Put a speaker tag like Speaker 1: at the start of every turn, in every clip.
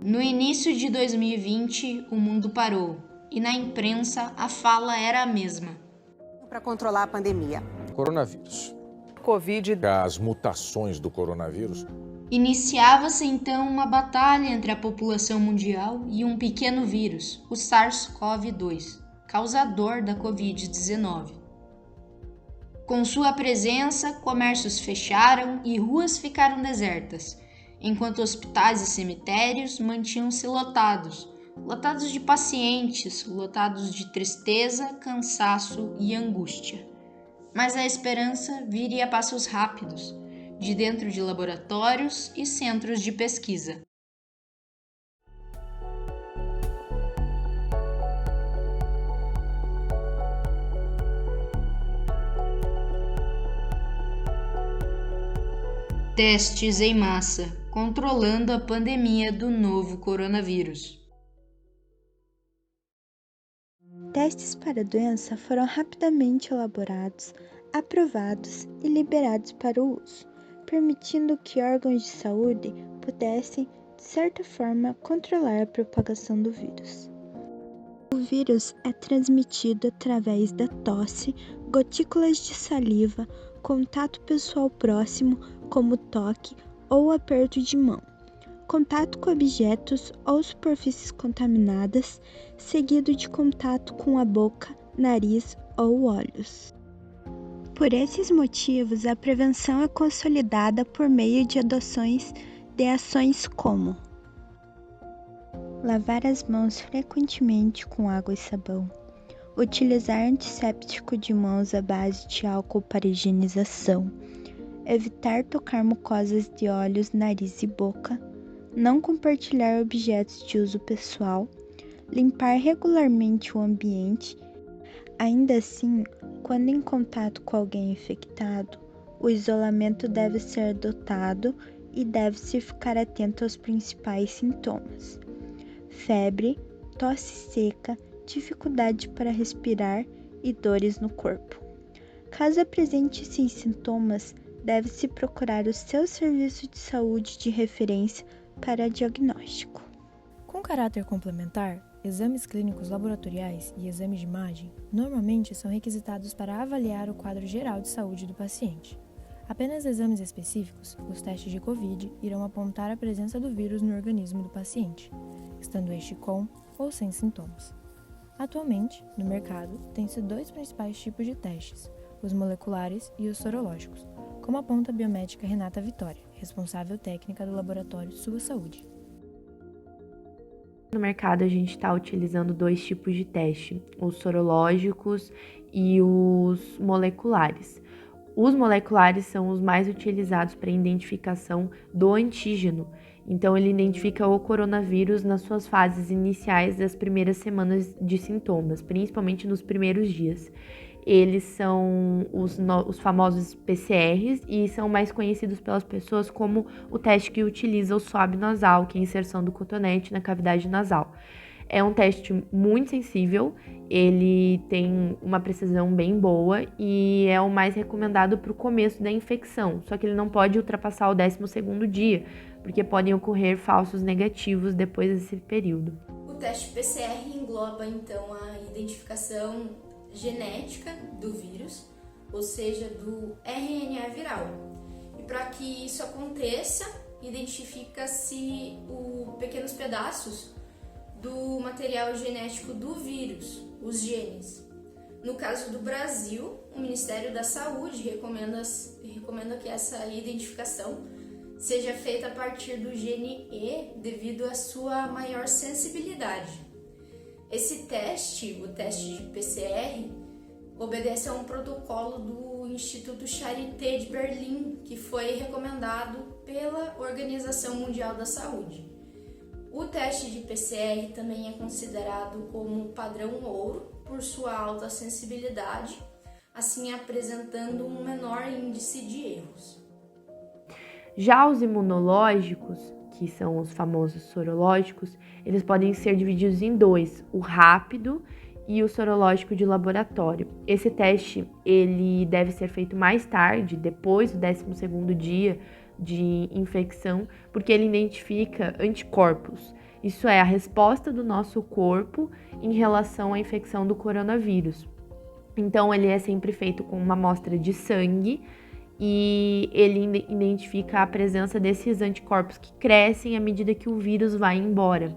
Speaker 1: No início de 2020, o mundo parou e na imprensa a fala era a mesma.
Speaker 2: Para controlar a pandemia.
Speaker 3: Coronavírus.
Speaker 2: Covid.
Speaker 3: As mutações do coronavírus.
Speaker 1: Iniciava-se então uma batalha entre a população mundial e um pequeno vírus, o SARS-CoV-2, causador da Covid-19. Com sua presença, comércios fecharam e ruas ficaram desertas, enquanto hospitais e cemitérios mantinham-se lotados de pacientes, lotados de tristeza, cansaço e angústia. Mas a esperança viria a passos rápidos, de dentro de laboratórios e centros de pesquisa. Testes em massa, controlando a pandemia do novo coronavírus.
Speaker 4: Testes para a doença foram rapidamente elaborados, aprovados e liberados para o uso, permitindo que órgãos de saúde pudessem, de certa forma, controlar a propagação do vírus. O vírus é transmitido através da tosse, gotículas de saliva, contato pessoal próximo, como toque ou aperto de mão, contato com objetos ou superfícies contaminadas, seguido de contato com a boca, nariz ou olhos. Por esses motivos, a prevenção é consolidada por meio de adoções de ações como lavar as mãos frequentemente com água e sabão, utilizar antisséptico de mãos à base de álcool para higienização, evitar tocar mucosas de olhos, nariz e boca, não compartilhar objetos de uso pessoal, limpar regularmente o ambiente. Ainda assim, quando em contato com alguém infectado, o isolamento deve ser adotado e deve-se ficar atento aos principais sintomas: febre, tosse seca, dificuldade para respirar e dores no corpo. Caso apresente esses sintomas, deve-se procurar o seu serviço de saúde de referência para diagnóstico.
Speaker 5: Com caráter complementar, exames clínicos laboratoriais e exames de imagem normalmente são requisitados para avaliar o quadro geral de saúde do paciente. Apenas exames específicos, os testes de Covid, irão apontar a presença do vírus no organismo do paciente, estando este com ou sem sintomas. Atualmente, no mercado, tem-se dois principais tipos de testes, os moleculares e os sorológicos, como aponta a biomédica Renata Vitória, responsável técnica do laboratório Sua Saúde.
Speaker 6: No mercado, a gente está utilizando dois tipos de teste, os sorológicos e os moleculares. Os moleculares são os mais utilizados para a identificação do antígeno. Então, ele identifica o coronavírus nas suas fases iniciais das primeiras semanas de sintomas, principalmente nos primeiros dias. Eles são os famosos PCRs e são mais conhecidos pelas pessoas como o teste que utiliza o swab nasal, que é a inserção do cotonete na cavidade nasal. É um teste muito sensível, ele tem uma precisão bem boa e é o mais recomendado para o começo da infecção, só que ele não pode ultrapassar o 12º dia, porque podem ocorrer falsos negativos depois desse período.
Speaker 1: O teste PCR engloba então a identificação genética do vírus, ou seja, do RNA viral. E para que isso aconteça, identifica-se os pequenos pedaços do material genético do vírus, os genes. No caso do Brasil, o Ministério da Saúde recomenda que essa identificação seja feita a partir do gene E devido à sua maior sensibilidade. Esse teste, o teste de PCR, obedece a um protocolo do Instituto Charité de Berlim, que foi recomendado pela Organização Mundial da Saúde. O teste de PCR também é considerado como padrão ouro por sua alta sensibilidade, assim apresentando um menor índice de erros.
Speaker 6: Já os imunológicos, que são os famosos sorológicos, eles podem ser divididos em dois, o rápido e o sorológico de laboratório. Esse teste ele deve ser feito mais tarde, depois do 12º dia de infecção, porque ele identifica anticorpos. Isso é a resposta do nosso corpo em relação à infecção do coronavírus. Então, ele é sempre feito com uma amostra de sangue e ele identifica a presença desses anticorpos que crescem à medida que o vírus vai embora.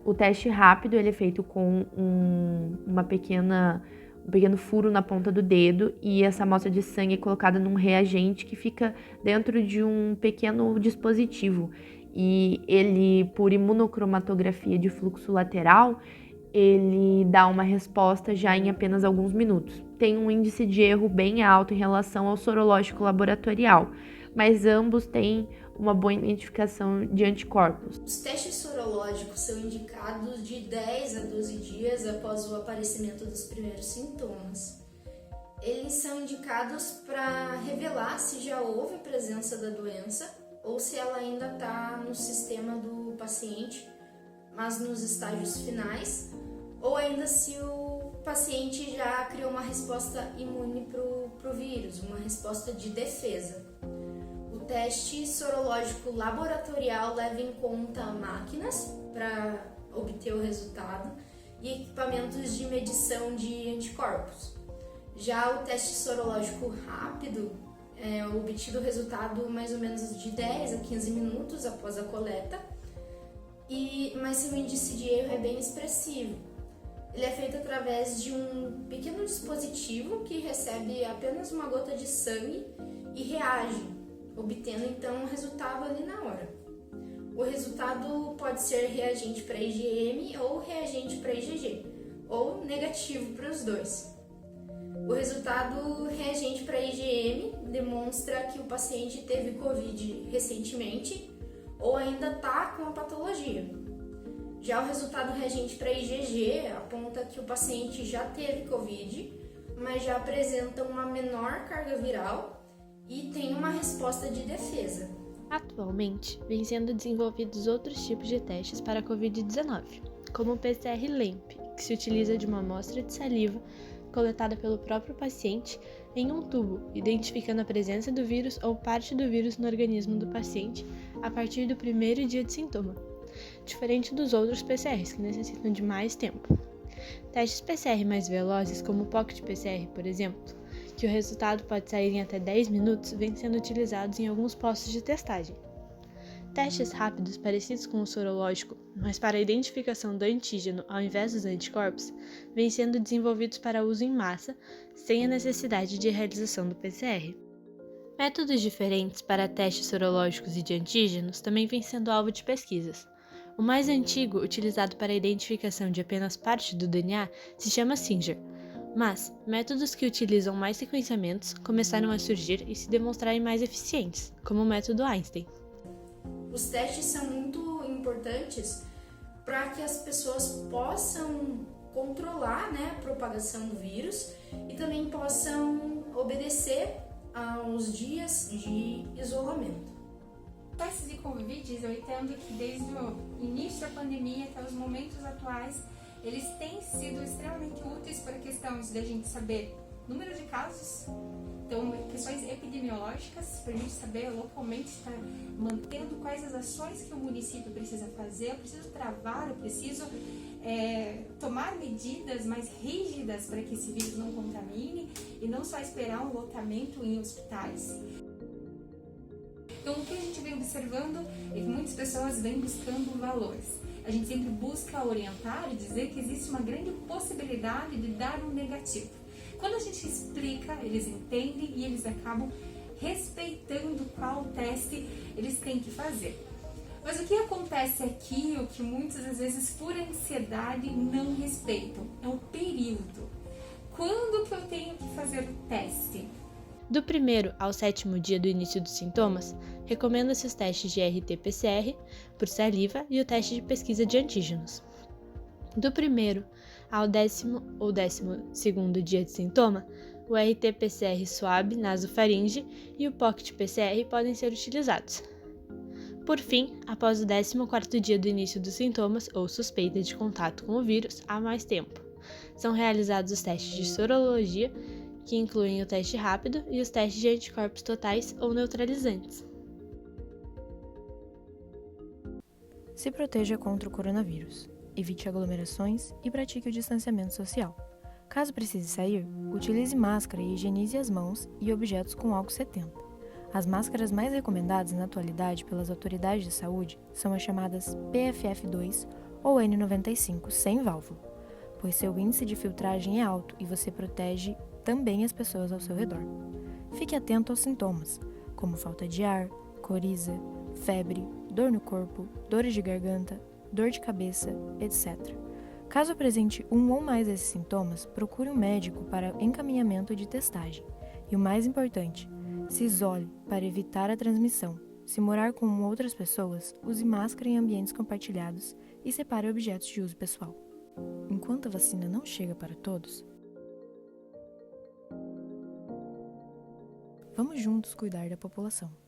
Speaker 6: O teste rápido ele é feito com um pequeno furo na ponta do dedo e essa amostra de sangue é colocada num reagente que fica dentro de um pequeno dispositivo. E ele, por imunocromatografia de fluxo lateral, ele dá uma resposta já em apenas alguns minutos. Tem um índice de erro bem alto em relação ao sorológico laboratorial, mas ambos têm uma boa identificação de anticorpos.
Speaker 1: Os testes sorológicos são indicados de 10 a 12 dias após o aparecimento dos primeiros sintomas. Eles são indicados para revelar se já houve a presença da doença ou se ela ainda está no sistema do paciente, mas nos estágios finais, ou ainda se o paciente já criou uma resposta imune para o vírus, uma resposta de defesa. O teste sorológico laboratorial leva em conta máquinas para obter o resultado e equipamentos de medição de anticorpos. Já o teste sorológico rápido é obtido o resultado mais ou menos de 10 a 15 minutos após a coleta, mas seu índice de erro é bem expressivo. Ele é feito através de um pequeno dispositivo que recebe apenas uma gota de sangue e reage, obtendo então um resultado ali na hora. O resultado pode ser reagente para IgM ou reagente para IgG, ou negativo para os dois. O resultado reagente para IgM demonstra que o paciente teve Covid recentemente ou ainda está com a patologia. Já o resultado reagente para IgG aponta que o paciente já teve Covid, mas já apresenta uma menor carga viral e tem uma resposta de defesa.
Speaker 7: Atualmente, vem sendo desenvolvidos outros tipos de testes para a Covid-19, como o PCR-LAMP, que se utiliza de uma amostra de saliva coletada pelo próprio paciente em um tubo, identificando a presença do vírus ou parte do vírus no organismo do paciente a partir do primeiro dia de sintoma, diferente dos outros PCRs, que necessitam de mais tempo. Testes PCR mais velozes, como o Pocket PCR, por exemplo, que o resultado pode sair em até 10 minutos, vêm sendo utilizados em alguns postos de testagem. Testes rápidos parecidos com o sorológico, mas para a identificação do antígeno ao invés dos anticorpos, vêm sendo desenvolvidos para uso em massa, sem a necessidade de realização do PCR. Métodos diferentes para testes sorológicos e de antígenos também vêm sendo alvo de pesquisas. O mais antigo, utilizado para a identificação de apenas parte do DNA, se chama Singer, mas métodos que utilizam mais sequenciamentos começaram a surgir e se demonstrarem mais eficientes, como o método Einstein.
Speaker 1: Os testes são muito importantes para que as pessoas possam controlar, a propagação do vírus e também possam obedecer aos dias de isolamento.
Speaker 8: Testes de Covid, eu entendo que desde o início da pandemia até os momentos atuais, eles têm sido extremamente úteis para a questão de a gente saber número de casos, então questões epidemiológicas, para a gente saber localmente estar mantendo quais as ações que o município precisa fazer, eu preciso travar, eu preciso tomar medidas mais rígidas para que esse vírus não contamine e não só esperar um lotamento em hospitais. Então, o que a gente vem observando é que muitas pessoas vêm buscando valores. A gente sempre busca orientar e dizer que existe uma grande possibilidade de dar um negativo. Quando a gente explica, eles entendem e eles acabam respeitando qual teste eles têm que fazer. Mas o que acontece aqui, o que muitas das vezes por ansiedade não respeitam, é o período. Quando que eu tenho que fazer o teste?
Speaker 7: Do 1º ao 7º dia do início dos sintomas, recomenda-se os testes de RT-PCR por saliva e o teste de pesquisa de antígenos. Do 1º ao 10º ou 12º dia de sintoma, o RT-PCR suave nasofaringe e o Pocket PCR podem ser utilizados. Por fim, após o 14º dia do início dos sintomas ou suspeita de contato com o vírus há mais tempo, são realizados os testes de sorologia, que incluem o teste rápido e os testes de anticorpos totais ou neutralizantes.
Speaker 5: Se proteja contra o coronavírus. Evite aglomerações e pratique o distanciamento social. Caso precise sair, utilize máscara e higienize as mãos e objetos com álcool 70. As máscaras mais recomendadas na atualidade pelas autoridades de saúde são as chamadas PFF2 ou N95 sem válvula, pois seu índice de filtragem é alto e você protege também as pessoas ao seu redor. Fique atento aos sintomas, como falta de ar, coriza, febre, dor no corpo, dores de garganta, dor de cabeça, etc. Caso apresente um ou mais desses sintomas, procure um médico para encaminhamento de testagem. E o mais importante, se isole para evitar a transmissão. Se morar com outras pessoas, use máscara em ambientes compartilhados e separe objetos de uso pessoal. Enquanto a vacina não chega para todos, vamos juntos cuidar da população.